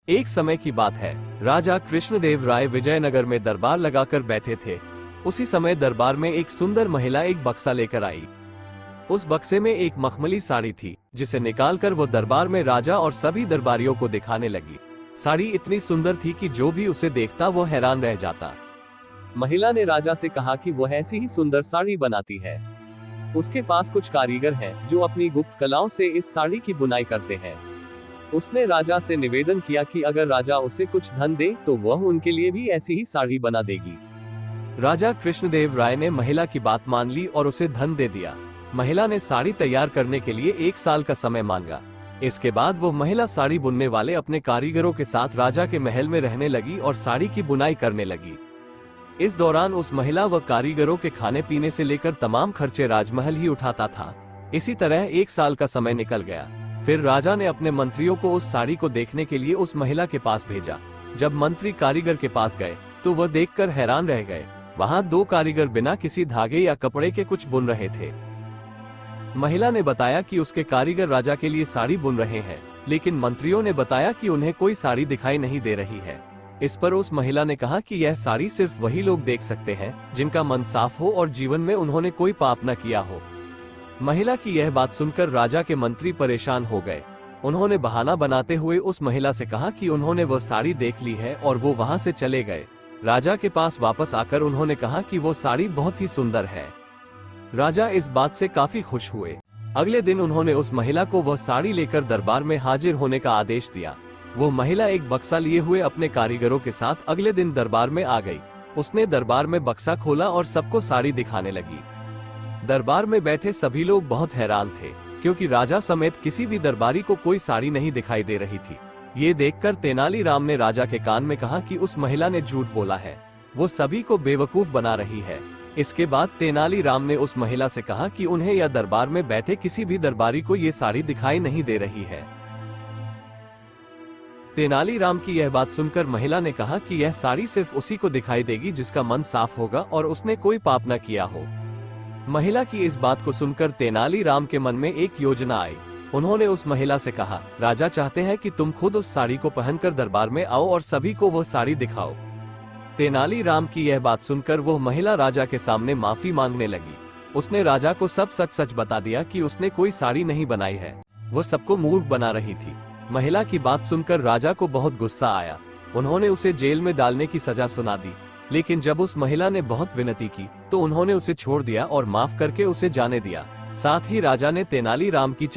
एक समय की बात है, राजा कृष्णदेव राय विजयनगर में दरबार लगाकर बैठे थे। उसी समय दरबार में एक सुंदर महिला एक बक्सा लेकर आई। उस बक्से में एक मखमली साड़ी थी, जिसे निकालकर वो दरबार में राजा और सभी दरबारियों को दिखाने लगी। साड़ी इतनी सुंदर थी कि जो भी उसे देखता वो हैरान रह जाता। महिला ने राजा से कहा कि वो ऐसी ही सुंदर साड़ी बनाती है। उसके पास कुछ कारीगर हैं जो अपनी गुप्त कलाओं से इस साड़ी की बुनाई करते हैं। उसने राजा से निवेदन किया कि अगर राजा उसे कुछ धन दे तो वह उनके लिए भी ऐसी ही साड़ी बना देगी। राजा कृष्णदेव राय ने महिला की बात मान ली और उसे धन दे दिया। महिला ने साड़ी तैयार करने के लिए 1 साल का समय मांगा। इसके बाद वो महिला साड़ी बुनने वाले अपने कारीगरों के साथ राजा के महल में रहने लगी और साड़ी की बुनाई करने लगी। इस दौरान उस महिला व कारीगरों के खाने पीने से लेकर तमाम खर्चे राजमहल ही उठाता था। इसी तरह 1 साल का समय निकल गया। फिर राजा ने अपने मंत्रियों को उस साड़ी को देखने के लिए उस महिला के पास भेजा। जब मंत्री कारीगर के पास गए तो वह देखकर हैरान रह गए। वहां 2 कारीगर बिना किसी धागे या कपड़े के कुछ बुन रहे थे। महिला ने बताया कि उसके कारीगर राजा के लिए साड़ी बुन रहे हैं, लेकिन मंत्रियों ने बताया कि उन्हें कोई साड़ी दिखाई नहीं दे रही है। इस पर उस महिला ने कहा कि यह साड़ी सिर्फ वही लोग देख सकते हैं जिनका मन साफ हो और जीवन में उन्होंने कोई पाप न किया हो। महिला की यह बात सुनकर राजा के मंत्री परेशान हो गए। उन्होंने बहाना बनाते हुए उस महिला से कहा कि उन्होंने वह साड़ी देख ली है और वो वहां से चले गए। राजा के पास वापस आकर उन्होंने कहा कि वो साड़ी बहुत ही सुंदर है। राजा इस बात से काफी खुश हुए। अगले दिन उन्होंने उस महिला को वह साड़ी लेकर दरबार में हाजिर होने का आदेश दिया। वो महिला एक बक्सा लिए हुए अपने कारीगरों के साथ अगले दिन दरबार में आ गई। उसने दरबार में बक्सा खोला और सबको साड़ी दिखाने लगी। दरबार में बैठे सभी लोग बहुत हैरान थे, क्योंकि राजा समेत किसी भी दरबारी को कोई साड़ी नहीं दिखाई दे रही थी। ये देखकर तेनालीराम ने राजा के कान में कहा कि उस महिला ने झूठ बोला है, वो सभी को बेवकूफ बना रही है। इसके बाद तेनालीराम ने उस महिला से कहा कि उन्हें या दरबार में बैठे किसी भी दरबारी को ये साड़ी दिखाई नहीं दे रही है। तेनालीराम की यह बात सुनकर महिला ने कहा कि यह साड़ी सिर्फ उसी को दिखाई देगी जिसका मन साफ होगा और उसने कोई पाप न किया हो। महिला की इस बात को सुनकर तेनालीराम के मन में एक योजना आई। उन्होंने उस महिला से कहा, राजा चाहते हैं कि तुम खुद उस साड़ी को पहनकर दरबार में आओ और सभी को वह साड़ी दिखाओ। तेनालीराम की यह बात सुनकर वह महिला राजा के सामने माफी मांगने लगी। उसने राजा को सब सच सच बता दिया कि उसने कोई साड़ी नहीं बनाई है, वो सबको मूर्ख बना रही थी। महिला की बात सुनकर राजा को बहुत गुस्सा आया। उन्होंने उसे जेल में डालने की सजा सुना दी। लेकिन जब उस महिला ने बहुत विनती की तो उन्होंने उसे छोड़ दिया और माफ करके उसे जाने दिया। साथ ही राजा ने तेनालीराम की